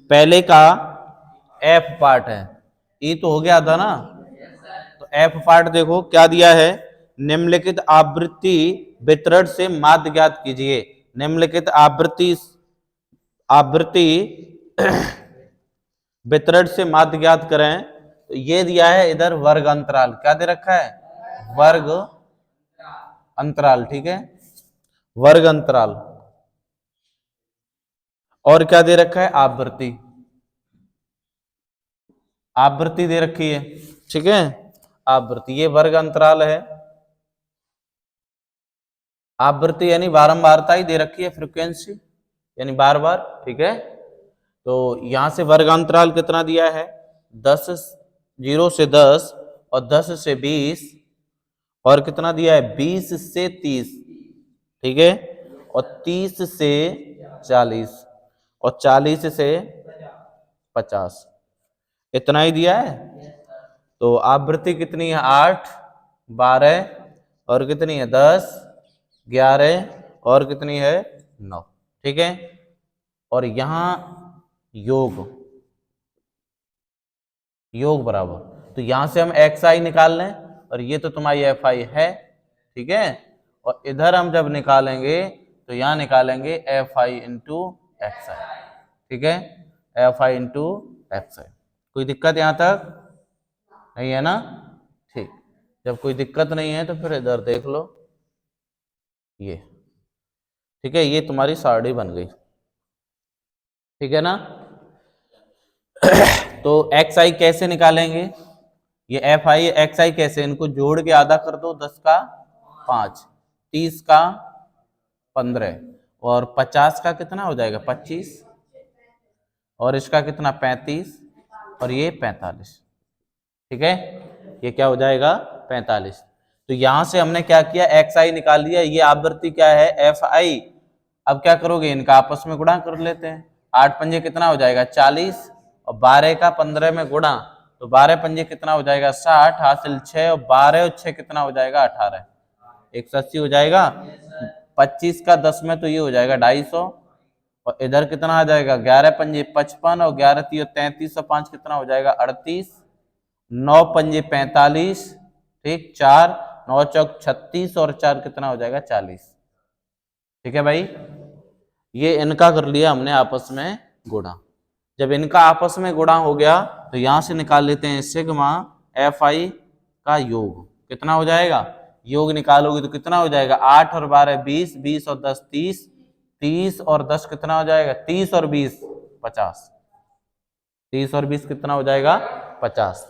पहले का F part है, ई तो हो गया था ना, तो एफ पार्ट देखो क्या दिया है, निम्नलिखित आवृत्ति वितरण से माध्य ज्ञात कीजिए। निम्नलिखित आवृत्ति आवृत्ति वितरण से माध्य ज्ञात करें, तो ये दिया है इधर वर्ग अंतराल, क्या दे रखा है, वर्ग अंतराल, ठीक है, वर्ग अंतराल। और क्या दे रखा है, आवृत्ति, आवृत्ति दे रखी है, ठीक है, आवृत्ति, ये वर्ग अंतराल है। आवृत्ति यानी बारंबारता ही दे रखी है, फ्रीक्वेंसी यानी बार बार, ठीक है। तो यहां से वर्ग अंतराल कितना दिया है, 10, 0 से 10 और 10 से 20, और कितना दिया है 20 से 30, ठीक है, और 30 से 40 और 40 से 50, इतना ही दिया है। तो आवृत्ति कितनी है, 8, 12 और कितनी है 10, 11 और कितनी है 9, ठीक है। और यहां योग, योग बराबर, तो यहां से हम एक्स आई निकाल लें, और ये तो तुम्हारी एफ आई है, ठीक है। और इधर हम जब निकालेंगे तो यहां निकालेंगे एफ आई इंटू एक्स आई, ठीक है, एफ आई इंटू एक्स आई। कोई दिक्कत यहां तक नहीं है ना, ठीक। जब कोई दिक्कत नहीं है तो फिर इधर देख लो, ये ठीक है, ये तुम्हारी सारणी बन गई, ठीक है ना। तो एक्स आई कैसे निकालेंगे, ये एफ आई एक्स आई कैसे, इनको जोड़ के आधा कर दो, 10 का 5, 30 का 15 और 50 का कितना हो जाएगा 25, और इसका कितना 35 और ये 45, ठीक है, ये क्या हो जाएगा 45। तो यहां से हमने क्या किया, एक्स आई निकाल लिया, ये आवृत्ति क्या है एफ आई। अब क्या करोगे, इनका आपस में गुणा कर लेते हैं, 8 पंजे कितना हो जाएगा 40 और 12 का 15 में गुणा, तो 12 पंजे कितना हो जाएगा 60, हासिल 6 और 12 और 6 कितना हो जाएगा 18, 180 हो जाएगा। 25 का 10 में तो ये हो जाएगा 250, और इधर कितना आ जाएगा 11 पंजे 55 और 11 तीय 33 और 5 कितना हो जाएगा 38, 9 पंजे 45, ठीक, 4 9 चौक 36 और 4 कितना हो जाएगा 40, ठीक है भाई। ये इनका कर लिया हमने आपस में गुणा। जब इनका आपस में गुणा हो गया तो यहां से निकाल लेते हैं सिग्मा एफ आई का योग, कितना हो जाएगा, योग निकालोगे तो कितना हो जाएगा 8 और 12 20, 20 और 10 30, 30 और 10 कितना हो जाएगा 30 और 20 50, 30 और 20 कितना हो जाएगा 50,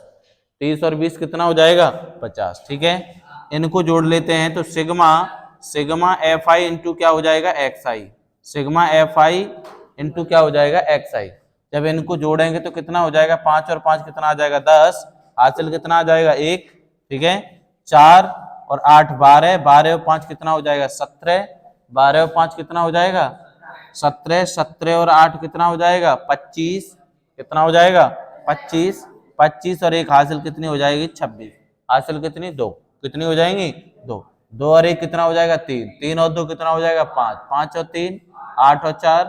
30 और 20 कितना हो जाएगा 50, ठीक है। इनको जोड़ लेते हैं तो sigma, sigma F I into क्या हो जाएगा x I, sigma F I into क्या हो जाएगा एक्स आई। जब इनको जोड़ेंगे तो कितना हो जाएगा 5 और 5 कितना आ जाएगा 10, हासिल कितना आ जाएगा 1, ठीक है, 4 और 8 12, 12 और 5 कितना हो जाएगा 17, 12 और 5 कितना हो जाएगा 17, 17 और 8 कितना हो जाएगा 25, कितना हो जाएगा 25, 25 और 1 हासिल कितनी हो जाएगी 26, हासिल कितनी 2, कितनी हो जाएंगी 2, 2 और 1 कितना हो जाएगा 3, 3 और 2 कितना हो जाएगा 5, 5 और 3 8 और 4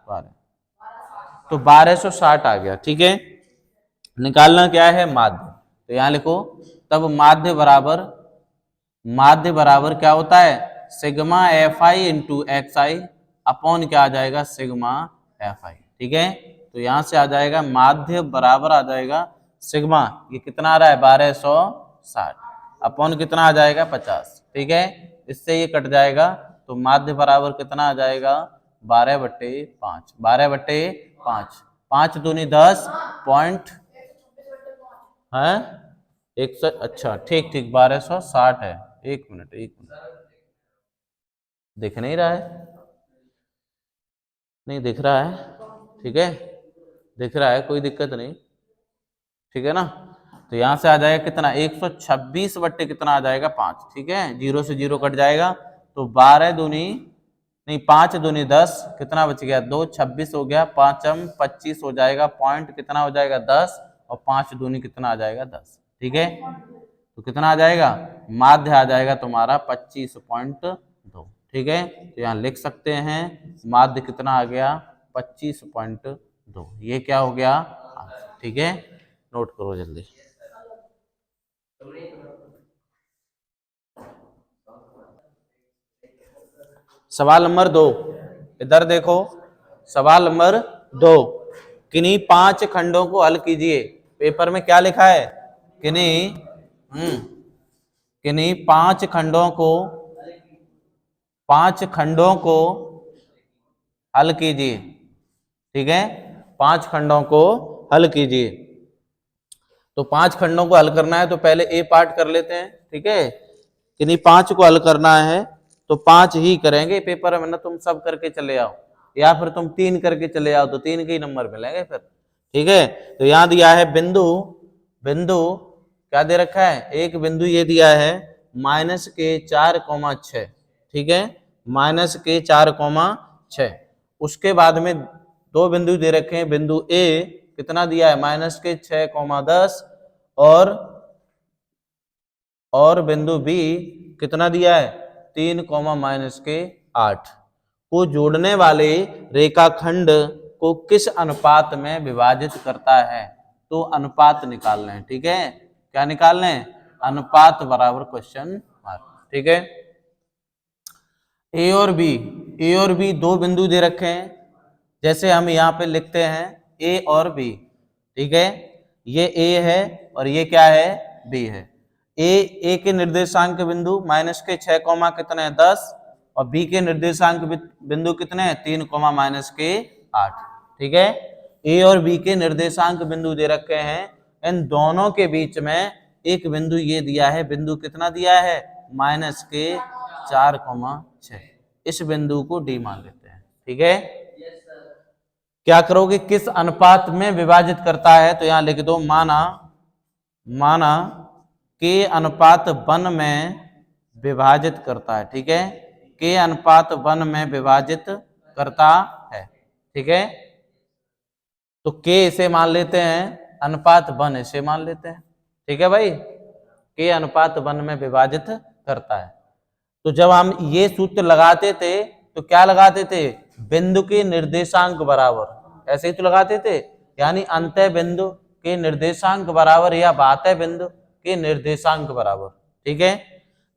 12, तो 1260 आ गया, ठीक है। निकालना क्या है माध्य, तो यहां लिखो, तब माध्य बराबर क्या होता है sigma F I into x I upon क्या आ जाएगा सिग्मा एफ आई, ठीक है। तो यहां से आ जाएगा माध्य बराबर आ जाएगा सिग्मा, ये कितना आ रहा है 1260 अपॉन कितना आ जाएगा 50, ठीक है, इससे ये कट जाएगा, तो माध्य बराबर कितना आ जाएगा 12/5, 12/5, 5 दूनी 10 पॉइंट है 100, अच्छा ठीक ठीक 1260 है, एक मिनट दिख नहीं रहा है, नहीं दिख रहा है, ठीक है, दिख रहा है कोई दिक्कत नहीं, ठीक है ना। तो यहां से आ जाएगा कितना 126 बट्टे कितना आ जाएगा 5, ठीक है, 0 से 0 कट जाएगा, तो 12 दूनी नहीं 5 दूनी 10 कितना बच गया 2, 26 हो गया, 5 25 हो जाएगा, पॉइंट कितना हो जाएगा 10 और 5 दूनी कितना आ जाएगा 10, ठीक है। तो कितना आ जाएगा माध्य आ जाएगा तुम्हारा 25.2, ठीक है। तो यहाँ लिख सकते हैं माध्य कितना आ गया 25.2, 2, ये क्या हो गया? ठीक है, नोट करो जल्दी। सवाल नंबर 2, इधर देखो, सवाल नंबर 2, किन्हीं 5 खंडों को हल कीजिए। पेपर में क्या लिखा है? किन्हीं किन्हीं 5 खंडों को 5 खंडों को हल कीजिए। ठीक है, 5 खंडों को हल कीजिए। तो 5 खंडों को हल करना है तो पहले ए पार्ट कर लेते हैं। ठीक है, किन्हीं 5 को हल करना है तो 5 ही करेंगे पेपर में, ना तुम सब करके चले आओ, या फिर तुम 3 करके चले आओ तो 3 के ही नंबर मिलेंगे फिर। ठीक है, तो यहां दिया है बिंदु, बिंदु क्या दे रखा है? एक बिंदु ये दिया है -के4,6। ठीक है, -के4,6। उसके बाद में 2 बिंदु दे रखे हैं। बिंदु ए कितना दिया है? -के6,10, और बिंदु बी कितना दिया है? 3, -के8 को जोड़ने वाले रेखाखंड को किस अनुपात में विभाजित करता है? तो अनुपात निकालना है। ठीक है, क्या निकालना है? अनुपात बराबर क्वेश्चन मार्क। ठीक है, ए और बी 2 बिंदु दे रखे हैं, जैसे हम यहाँ पे लिखते हैं ए और बी। ठीक है, ये ए है और ये क्या है? बी है। ए के निर्देशांक बिंदु -के6, कितने हैं? 10, और बी के निर्देशांक बिंदु कितने हैं? 3, -के8। ठीक है, ए और बी के निर्देशांक बिंदु दे रखे हैं, इन दोनों के बीच में एक बिंदु ये दिया है। बिंदु कितना दिया है? -के4,6। इस बिंदु को डी मान लेते हैं। ठीक है, क्या करोगे? किस अनुपात में विभाजित करता है? तो यहां लिख दो, माना के अनुपात 1 में विभाजित करता है। ठीक है, के अनुपात 1 में विभाजित करता है। ठीक है, तो के इसे मान लेते हैं, अनुपात 1 इसे मान लेते हैं। ठीक है भाई, के अनुपात 1 में विभाजित करता है। तो जब हम ये सूत्र लगाते थे तो क्या लगाते थे? बिंदु के निर्देशांक बराबर, ऐसे ही तो लगाते थे, यानी अंतः बिंदु के निर्देशांक बराबर या बाह्य बिंदु के निर्देशांक बराबर। ठीक है,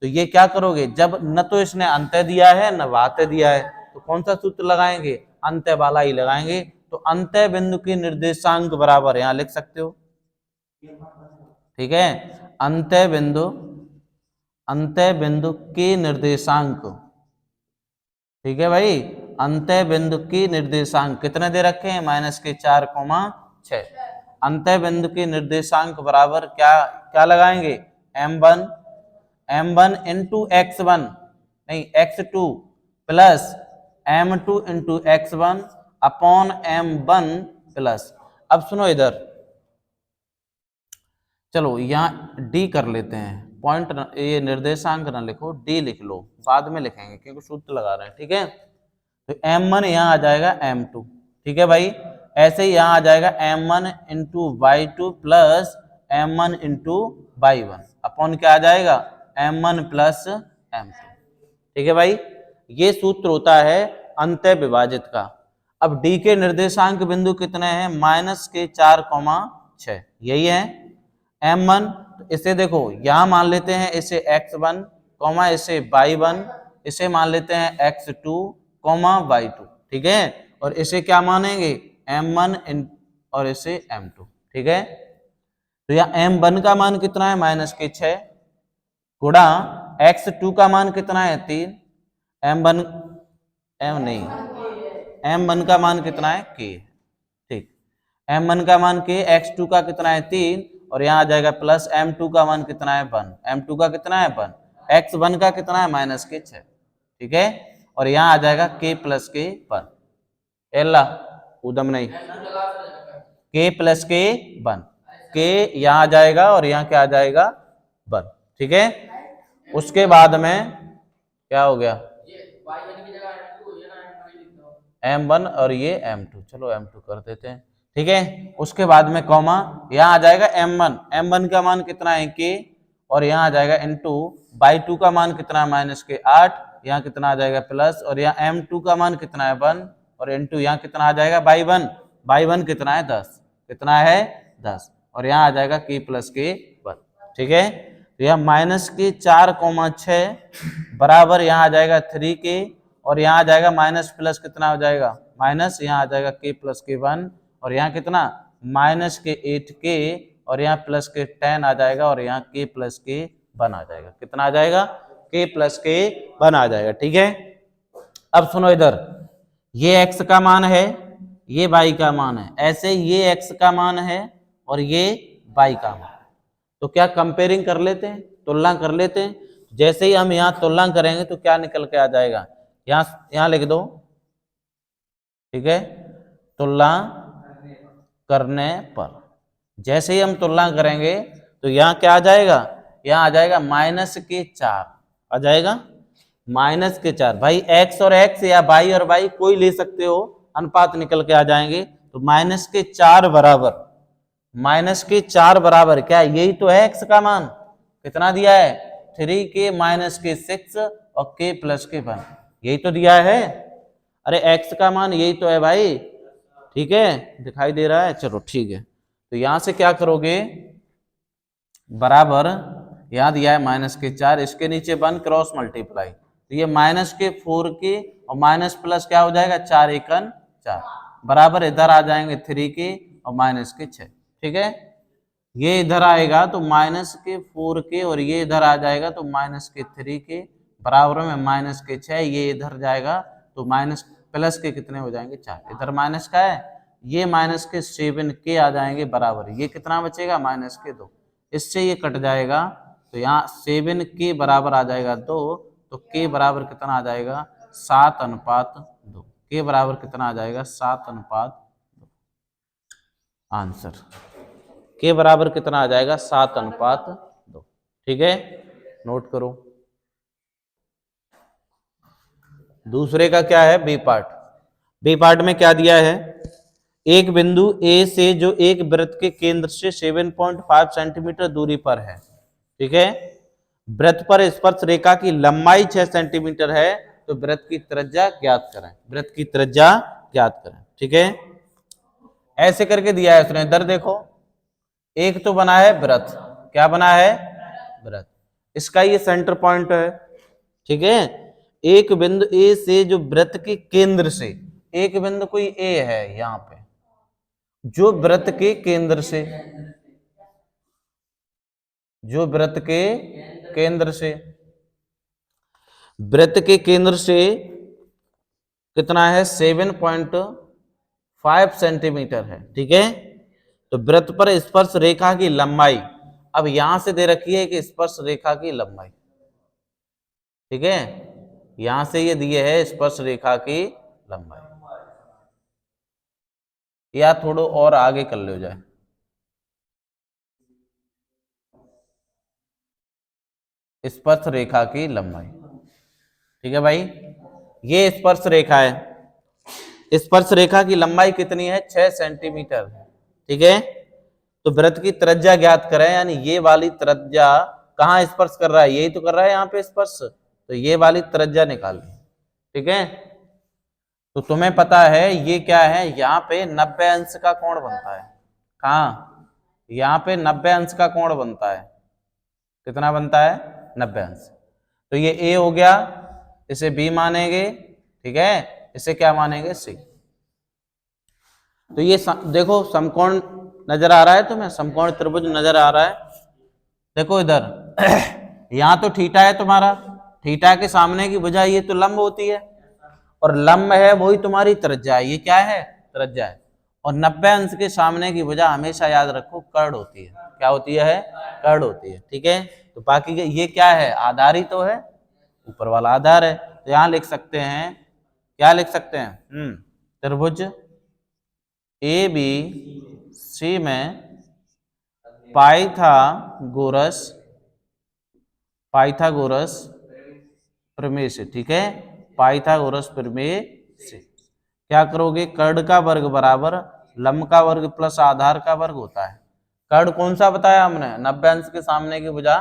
तो ये क्या करोगे? जब न तो इसने अंतः दिया है न बाह्य दिया है, तो कौन सा सूत्र लगाएंगे? अंतः वाला ही लगाएंगे। तो अंतः बिंदु के निर्देशांक बराबर यहां लिख सकते हो। ठीक है, अंतः बिंदु के निर्देशांक। ठीक है भाई, अंतः बिंदु की निर्देशांक कितने दे रखे हैं? -के4,6। अंतः बिंदु के निर्देशांक बराबर क्या लगाएंगे? m1 इंटू x1, नहीं x2 plus m2 into x1 upon m1 plus. अब सुनो इधर, चलो यहाँ डी कर लेते हैं। पॉइंट ये निर्देशांक ना लिखो, डी लिख लो, बाद में लिखेंगे क्योंकि सूत्र लगा रहे हैं। ठीक है, तो m1 यहाँ आ जाएगा m2। ठीक है भाई, ऐसे ही यहाँ आ जाएगा m1 into y2 plus m1 into y1 upon क्या आ जाएगा? m1 plus m2। ठीक है भाई, ये सूत्र होता है अंतः विभाजित का। अब डी के निर्देशांक बिंदु कितने हैं? -के4,6 यही है। m1 तो इसे देखो, यहां मान लेते हैं इसे x1, इसे y1, इसे मान लेते हैं x2, y2। ठीक है, और इसे क्या मानेंगे? m1 और इसे m2। ठीक है, तो यहाँ m1 का मान कितना है? -के6 गुणा x2 का मान कितना है? 3। m1 का मान कितना है? k। ठीक, m1 का मान k, x2 का कितना है? 3, और यहाँ आ जाएगा प्लस m2 का मान कितना है? 1। m2 का कितना है? 1। x1 का कितना है? -के6। ठीक है, और यहाँ आ जाएगा k प्लस के 1। एला उदम नहीं, k प्लस के 1, k यहाँ आ जाएगा और यहाँ क्या आ जाएगा? 1। ठीक है, उसके बाद में क्या हो गया? m1 और ये m2, चलो m2 कर देते हैं। ठीक है, उसके बाद में कॉमा, यहाँ आ जाएगा m1 का मान कितना है? k, और यहाँ आ जाएगा इंटू y2 का मान कितना है? -के8, यहाँ कितना आ जाएगा? प्लस, और यहाँ m2 का मान कितना है? 1, और इंटू यहाँ कितना आ जाएगा? y1 कितना है 10, कितना है 10, और यहाँ आ जाएगा k प्लस के 1। ठीक है, तो यह माइनस के 4,6 बराबर यहाँ आ जाएगा 3k, और यहाँ आ जाएगा माइनस प्लस कितना हो जाएगा माइनस, यहाँ आ जाएगा k प्लस के 1, और यहाँ कितना माइनस के 8k, और यहाँ प्लस के 10 आ जाएगा, और यहाँ k प्लस के 1 आ जाएगा। कितना आ जाएगा k प्लस के 1 आ जाएगा। ठीक है, अब सुनो इधर, ये x का मान है, ये y का मान है, ऐसे ये x का मान है और ये y का मान, तो क्या कंपेयरिंग कर लेते हैं, तुलना कर लेते हैं। जैसे ही हम यहाँ तुलना करेंगे तो क्या निकल के आ जाएगा, यहाँ लिख दो। ठीक है, तुलना करने पर जैसे ही हम तुलना करेंगे तो यहाँ क्या आ जाएगा, यहाँ आ जाएगा माइनस के 4 आ जाएगा, माइनस के 4। भाई x और x या y और y कोई ले सकते हो, अनुपात निकल के आ जाएंगे। तो माइनस के 4 बराबर, माइनस के 4 बराबर क्या, यही तो है x का मान, कितना दिया है 3k माइनस के 6 और k प्लस के 1, यही तो दिया है। अरे x का मान यही तो है भाई। ठीक है, दिखाई दे रहा है, चलो ठीक है। तो यहां से क्या करोगे, बराबर यहाँ दिया है माइनस के 4, इसके नीचे 1 क्रॉस मल्टीप्लाई, तो ये माइनस के 4k और माइनस प्लस क्या हो जाएगा 4 एकन 4, बराबर इधर आ जाएंगे 3k और माइनस के 6। ठीक है, ये इधर आएगा तो माइनस के 4k और ये इधर आ जाएगा तो माइनस के 3k, बराबर में माइनस के 6, ये इधर जाएगा तो माइनस प्लस के कितने हो जाएंगे 4, इधर माइनस का है, ये माइनस के 7k आ जाएंगे बराबर, ये कितना बचेगा माइनस के 2, इससे ये कट जाएगा, तो यहाँ 7k बराबर आ जाएगा 2, तो k बराबर कितना आ जाएगा 7:2, k बराबर कितना आ जाएगा 7:2, आंसर k बराबर कितना आ जाएगा 7:2। ठीक है, नोट करो। दूसरे का क्या है, बी पार्ट। बी पार्ट में क्या दिया है, एक बिंदु A से जो एक वृत्त के केंद्र से 7.5 सेंटीमीटर दूरी पर है। ठीक है, वृत्त पर स्पर्श रेखा की लंबाई 6 सेंटीमीटर है, तो वृत्त की त्रिज्या ज्ञात करें, वृत्त की त्रिज्या ज्ञात करें। ठीक है, ऐसे करके दिया है उसने, इधर देखो, एक तो बना है वृत्त, क्या बना है वृत्त, इसका ये सेंटर पॉइंट है। ठीक है, एक बिंदु A से जो वृत्त के केंद्र से, एक बिंदु कोई A है यहां पे, जो वृत्त के केंद्र से, जो वृत्त के केंद्र से, वृत्त के केंद्र से कितना है 7.5 सेंटीमीटर है। ठीक है, तो वृत्त पर स्पर्श रेखा की लंबाई, अब यहां से दे रखी है कि स्पर्श रेखा की लंबाई। ठीक है, यहां से ये दिए है स्पर्श रेखा की लंबाई, या थोड़ा और आगे कर लो जाए, स्पर्श रेखा की लंबाई। ठीक है भाई, ये स्पर्श रेखा है, स्पर्श रेखा की लंबाई कितनी है 6 सेंटीमीटर। ठीक है, तो वृत्त की त्रिज्या ज्ञात करें, यानी ये वाली त्रिज्या कहाँ स्पर्श कर रहा है, यही तो कर रहा है यहाँ पे स्पर्श, तो ये वाली त्रिज्या निकालनी। ठीक है, तो तुम्हें पता है ये क्या है, यहाँ पे 90 अंश का कोण बनता है, कहाँ, यहाँ पे 90 अंश का कोण बनता है, कितना बनता है 90 अंश। तो ये A हो गया, इसे B मानेंगे। ठीक है, इसे क्या मानेंगे C। तो ये देखो समकोण नजर आ रहा है तुम्हें, समकोण त्रिभुज नजर आ रहा है। देखो इधर यहाँ तो थीटा है तुम्हारा, थीटा के सामने की भुजा ये तो लंब होती है, और लंब है वही तुम्हारी त्रिज्या है, ये क्या है त्रिज्या है, और 90 अंश के सामने की भुजा हमेशा याद रखो कर्ण होती है, क्या होती है कर्ण होती है। ठीक है, तो बाकी ये क्या है आधार ही तो है, ऊपर वाला आधार है, तो यहाँ लिख सकते हैं, क्या लिख सकते हैं त्रिभुज ABC में पाइथागोरस प्रमेय से, ठीक है, पाइथागोरस प्रमेय से क्या करोगे, कर्ण का वर्ग बराबर लंब का वर्ग प्लस आधार का वर्ग होता है। कर्ण कौन सा बताया हमने, 90 अंश के सामने की भुजा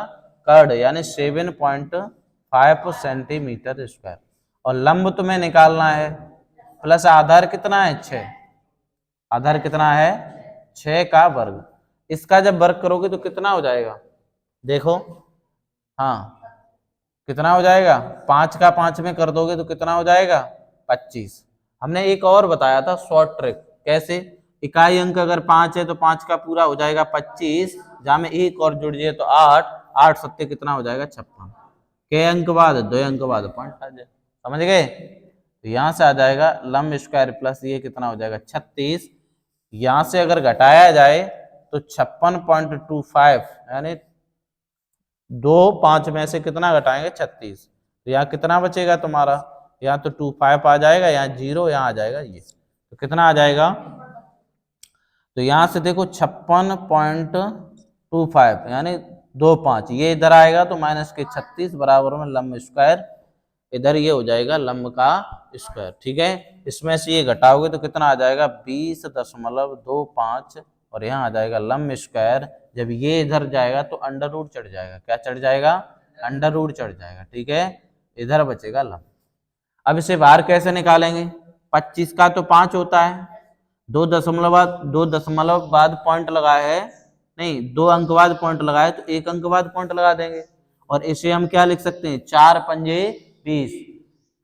कर्ण, यानी 7.5 सेंटीमीटर स्क्वायर, और लंब तुम्हें निकालना है, प्लस आधार कितना है 6, आधार कितना है 6 का वर्ग। इसका जब वर्ग करोगे तो कितना हो जाएगा देखो, हाँ कितना हो जाएगा, 5 का 5 में कर दोगे तो कितना हो जाएगा 25। हमने एक और बताया था शॉर्ट ट्रिक, कैसे, इकाई अंक अगर 5 है तो 5 का पूरा हो जाएगा 25, जहां में एक और जुड़ जाए तो 8, 8 सत्ते कितना हो जाएगा 56, के अंक बाद 2 अंक बाद पॉइंट आ जाए, समझ गए। तो यहाँ से आ जाएगा लंब स्क्वायर प्लस ये कितना हो जाएगा 36, यहाँ से अगर घटाया जाए तो 56.25, यानी 2 5 में से कितना घटाएंगे 36, तो यहाँ कितना बचेगा तुम्हारा, यहाँ तो 25 आ जाएगा, यहाँ 0, यहाँ आ जाएगा ये, तो कितना आ जाएगा, तो यहाँ से देखो 56.25 यानी 2 5, ये इधर आएगा तो माइनस के 36 बराबर में लंब स्क्वायर, इधर ये हो जाएगा लंब का स्क्वायर, ठीक है। इसमें से ये घटाओगे तो कितना आ जाएगा 20.25, और यहाँ आ जाएगा लंब स्क्वायर, जब ये इधर जाएगा तो अंडर रूट चढ़ जाएगा, क्या चढ़ जाएगा, अंडर रूट चढ़ जाएगा, ठीक है, इधर बचेगा लंब। अब इसे बाहर कैसे निकालेंगे, 25 का तो 5 होता है, 2 दशमलव बाद पॉइंट लगाया है, नहीं 2 अंक बाद पॉइंट लगाया तो 1 अंक बाद पॉइंट लगा देंगे, और इसे हम क्या लिख सकते हैं 4 पंजे 20,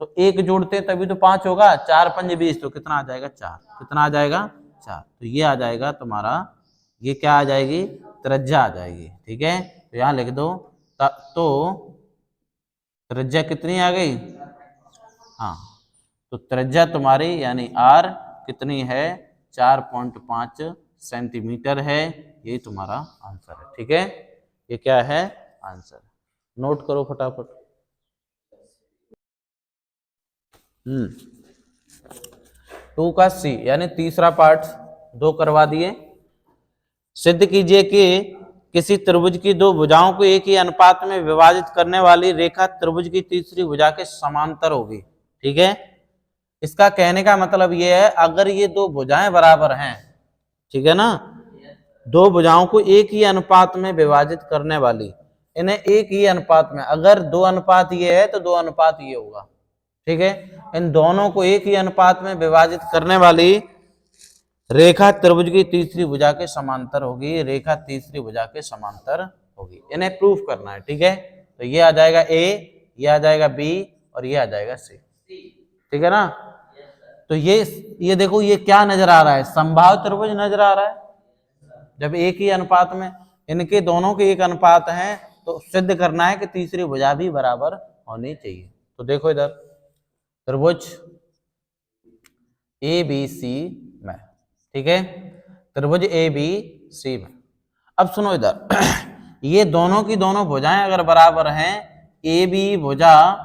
तो 1 जोड़ते हैं तभी तो 5 होगा, 4 पंजे 20, तो कितना आ जाएगा 4, कितना आ जाएगा 4, तो ये आ जाएगा तुम्हारा, ये क्या आ जाएगी त्रिज्या आ जाएगी, ठीक है, तो यहाँ लिख दो, तो त्रिज्या कितनी आ गई, हाँ तो त्रिज्या तुम्हारी यानी आर कितनी है 4.5 सेंटीमीटर है, ये तुम्हारा आंसर है, ठीक है, ये क्या है आंसर, नोट करो फटाफट। 2 का सी यानी तीसरा पार्ट 2 करवा दिए। सिद्ध कीजिए कि किसी त्रिभुज की 2 भुजाओं को एक ही अनुपात में विभाजित करने वाली रेखा त्रिभुज की तीसरी भुजा के समांतर होगी, ठीक है। इसका कहने का मतलब ये है अगर ये 2 भुजाएं बराबर हैं, ठीक है ना, 2 भुजाओं को एक ही अनुपात में विभाजित करने वाली, इन्हें एक ही अनुपात में, अगर 2 अनुपात ये है तो 2 अनुपात ये होगा, ठीक है, इन दोनों को एक ही अनुपात में विभाजित करने वाली रेखा त्रिभुज की तीसरी भुजा के समांतर होगी, रेखा तीसरी भुजा के समांतर होगी, इन्हें प्रूफ करना है, ठीक है। तो ये आ जाएगा ए, ये आ जाएगा बी, और ये आ जाएगा सी, ठीक है ना। तो ये देखो ये क्या नजर आ रहा है, संभाव त्रिभुज नजर आ रहा है, जब एक ही अनुपात में, इनके दोनों के एक अनुपात हैं तो सिद्ध करना है कि तीसरी भुजा भी बराबर होनी चाहिए। तो देखो इधर त्रिभुज ए बी सी में, ठीक है, त्रिभुज ए बी सी में, अब सुनो इधर ये दोनों की दोनों भुजाएं अगर बराबर हैं, ए बी भुजा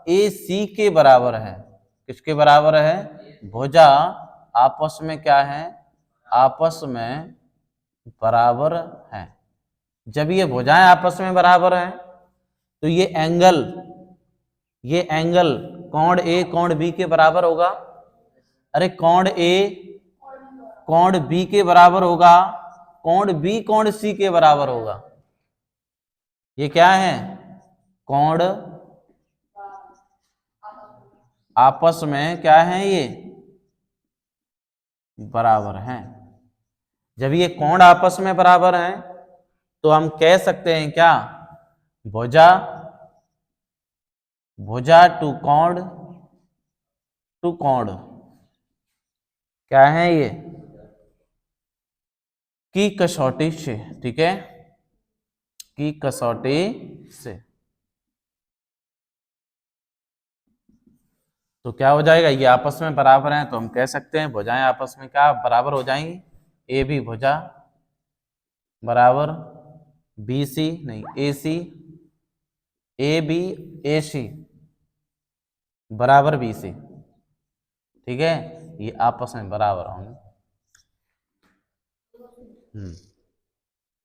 ए सी के बराबर है, किसके बराबर है, भुजा आपस में क्या है, आपस में बराबर हैं। जब ये भुजाएं आपस में बराबर हैं तो ये एंगल कोण ए कोण बी के बराबर होगा, अरे कोण ए कोण बी के बराबर होगा, कोण बी कोण सी के बराबर होगा, ये क्या है, कोण आपस में क्या है, ये बराबर हैं। जब ये कोण आपस में बराबर हैं तो हम कह सकते हैं क्या, भुजा टू कोण क्या है, ये की कसौटी से, ठीक है, की कसौटी से, तो क्या हो जाएगा, ये आपस में बराबर हैं तो हम कह सकते हैं भुजाएं आपस में क्या बराबर हो जाएंगी, ए बी भुजा बराबर बी सी नहीं ए सी, ए बी ए सी बराबर बी सी, ठीक है, ये आपस में बराबर होंगे।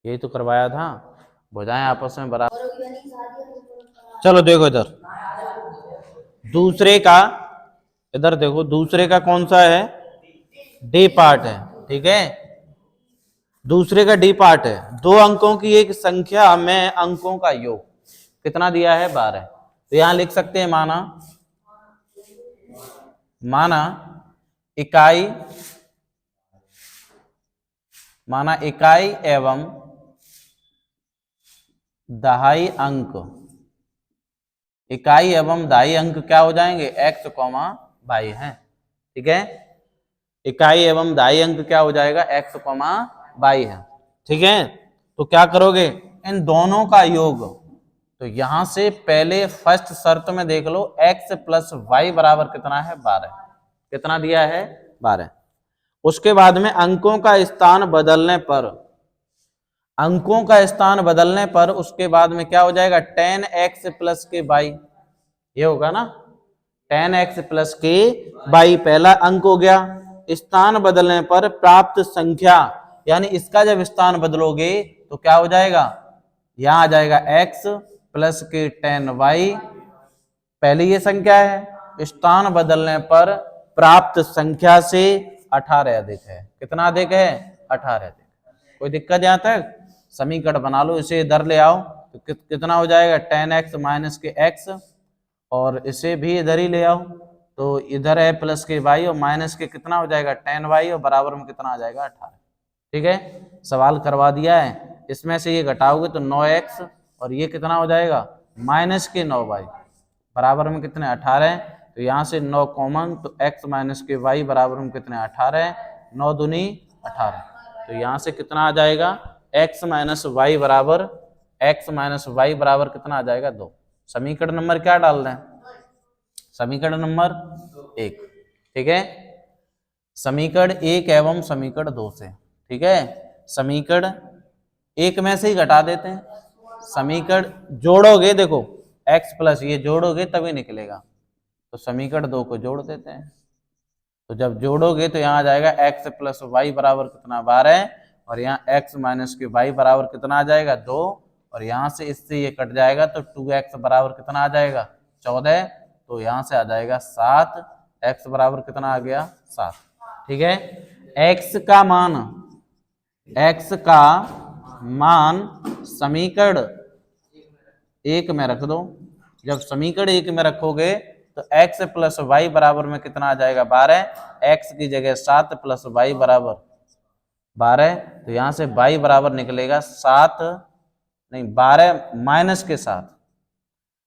यही तो करवाया था, भुजाएं आपस में बराबर। चलो देखो इधर दूसरे का, इधर देखो दूसरे का कौन सा है, डी पार्ट है, ठीक है, दूसरे का डी पार्ट है, 2 अंकों की एक संख्या में अंकों का योग कितना दिया है 12, तो यहां लिख सकते हैं माना इकाई माना इकाई एवं दहाई अंक, इकाई एवं दहाई अंक क्या हो जाएंगे, x, y है। ठीक है, इकाई एवं दहाई अंक क्या हो जाएगा, x, y है। ठीक है, तो क्या करोगे, इन दोनों का योग, तो यहां से पहले फर्स्ट शर्त में देख लो, x प्लस वाई बराबर कितना है, 12। कितना दिया है, 12। उसके बाद में अंकों का स्थान बदलने पर, अंकों का स्थान बदलने पर उसके बाद में क्या हो जाएगा, tan x प्लस के वाई, ये होगा ना, tan x प्लस के वाई पहला अंक हो गया। स्थान बदलने पर प्राप्त संख्या, यानी इसका जब स्थान बदलोगे तो क्या हो जाएगा, यहां आ जाएगा x प्लस के tan y, पहली ये संख्या है, स्थान बदलने पर प्राप्त संख्या से 18 अधिक है। कितना अधिक है, 18 अधिक। कोई दिक्कत यहां तक, समीकरण बना लो, इसे इधर ले आओ तो कितना हो जाएगा, tan x माइनस के x, और इसे भी इधर ही ले आओ तो इधर है प्लस के y और माइनस के कितना हो जाएगा, tan y, और बराबर में कितना आ जाएगा, 18। ठीक है, सवाल करवा दिया है, इसमें से ये घटाओगे तो 9x, और ये कितना हो जाएगा, माइनस के 9y, बराबर में कितने, 18। तो यहाँ से 9 कॉमन, तो x माइनस के y बराबर में कितने, 18, 9 दूनी 18। तो यहाँ से कितना आ जाएगा, x माइनस वाई बराबर, x माइनस वाई बराबर कितना आ जाएगा, 2। समीकरण नंबर क्या डाल रहे हैं, समीकरण नंबर 1। ठीक है, समीकरण 1 एवं समीकरण 2 से। ठीक है, समीकरण 1 में से ही घटा देते हैं, समीकरण जोड़ोगे, देखो x प्लस ये जोड़ोगे तभी निकलेगा, तो समीकरण 2 को जोड़ देते हैं। तो जब जोड़ोगे तो यहाँ आ जाएगा x प्लस वाई बराबर कितना, 12, और यहाँ x माइनस के वाई बराबर कितना आ जाएगा, 2, और यहाँ से इससे ये कट जाएगा तो 2x बराबर कितना आ जाएगा, 14। तो यहाँ से आ जाएगा 7, x बराबर कितना आ गया, 7। ठीक है, x का मान समीकरण 1 में रख दो। जब समीकरण 1 में रखोगे तो x प्लस वाई बराबर में कितना आ जाएगा, 12, x की जगह 7 प्लस वाई बराबर 12, तो यहाँ से y बराबर निकलेगा 7, नहीं 12 माइनस के 7,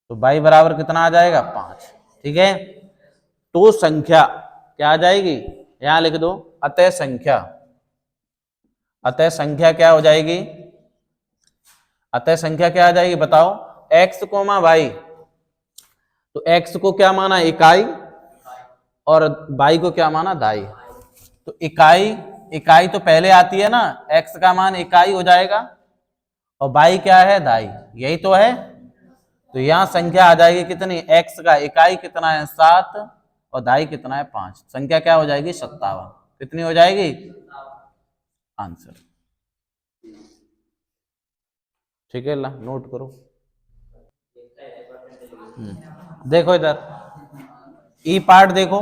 तो y बराबर कितना आ जाएगा, 5। ठीक है, तो संख्या क्या आ जाएगी, यहां लिख दो, अतः संख्या, अतः संख्या क्या हो जाएगी, अतः संख्या क्या आ जाएगी, बताओ, x, y, तो x को क्या माना, इकाई, और y को क्या माना, दहाई। तो इकाई तो पहले आती है ना, x का मान इकाई हो जाएगा, और y क्या है, दहाई, यही तो है। तो यहां संख्या आ जाएगी कितनी, x का इकाई कितना है, 7, और दहाई कितना है, 5। संख्या क्या हो जाएगी, 57। कितनी हो जाएगी, आंसर। ठीक है, ला नोट करो। देखो इधर ई पार्ट देखो,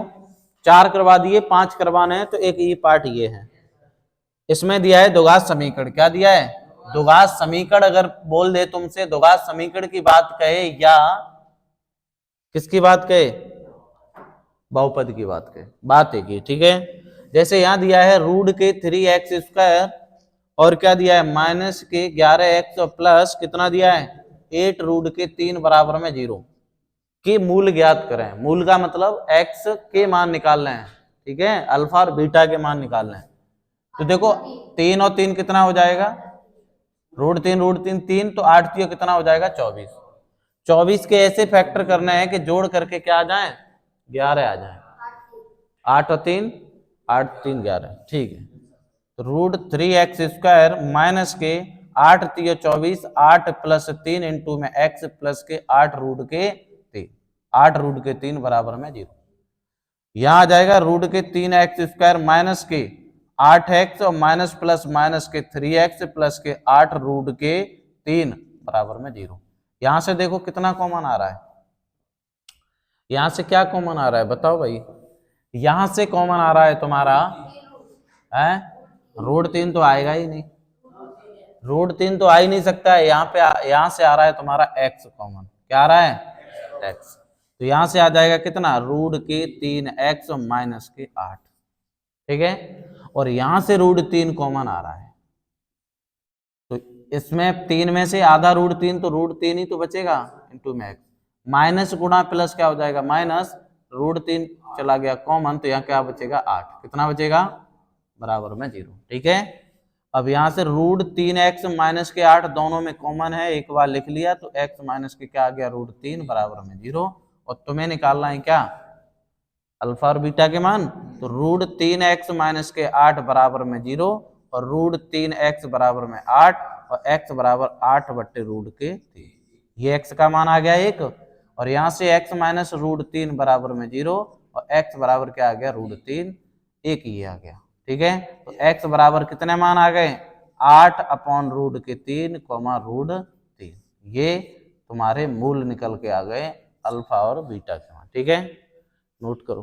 4 करवा दिए, 5 करवाने हैं, तो एक ई पार्ट ये है। इसमें दिया है द्विघात समीकरण, क्या दिया है, द्विघात समीकरण। अगर बोल दे तुमसे द्विघात समीकरण की बात कहे या किसकी बात कहे, बहुपद की बात कहे, बात एक ही। ठीक है, जैसे यहां दिया है रूट के 3x², और क्या दिया है, माइनस के 11x, और प्लस कितना दिया है, 8 रूट के 3 बराबर में 0 के मूल ज्ञात करें। मूल का मतलब x के मान निकालने हैं। ठीक है, अल्फा और बीटा के मान निकालने हैं। तो देखो 3 और 3 कितना हो जाएगा, रूट 3 3, तो 8 3 कितना हो जाएगा, 24। 24 के ऐसे फैक्टर करने हैं कि जोड़ करके क्या आ जाए, 11 आ जाए। 8 और 3, 8 3 11। ठीक है, तो रूट 3x² माइनस के 8 3 24, 8 प्लस 3 इंटू में x प्लस के 8 रूट के 3, 8 रूट के 3 बराबर में 0। यहां आ जाएगा रूट के 3x² माइनस के 8x, और माइनस प्लस माइनस के 3x प्लस के 8 रूट के 3 बराबर में 0। यहां से देखो कितना कॉमन आ रहा है, यहां से क्या कॉमन आ रहा है, बताओ भाई। यहां से कॉमन आ रहा है तुम्हारा है, रूट 3 तो आएगा ही नहीं, रूट 3 तो आ ही नहीं सकता है। यहाँ पे यहां से आ रहा है तुम्हारा x कॉमन, क्या आ रहा है, x। तो यहां से आ जाएगा कितना, रूट के 3x माइनस के 8। ठीक है, और यहां से √3 कॉमन आ रहा है, तो इसमें 3 में से आधा √3, तो √3 ही तो बचेगा इंटू मैक्स, माइनस गुणा प्लस क्या हो जाएगा माइनस, √3 चला गया कॉमन, तो यहाँ क्या बचेगा 8, कितना बचेगा बराबर में 0। ठीक है, अब यहाँ से √3x माइनस के 8 दोनों में कॉमन है, एक बार लिख लिया, तो x माइनस के क्या आ गया √3 बराबर में 0, और तुम्हें निकालना है क्या अल्फा और बीटा के मान, तो √3x माइनस के 8 बराबर में 0, और √3x बराबर में 8, और x बराबर 8 बट्टे √3, ये x का मान आ गया 1, और यहाँ से x माइनस √3 बराबर में 0, और x बराबर क्या आ गया √3, 1 ये आ गया। ठीक है, तो x बराबर कितने मान आ गए 8/√3, √3, ये तुम्हारे मूल निकल के आ गए अल्फा और बीटा के मान। ठीक है, नोट करो।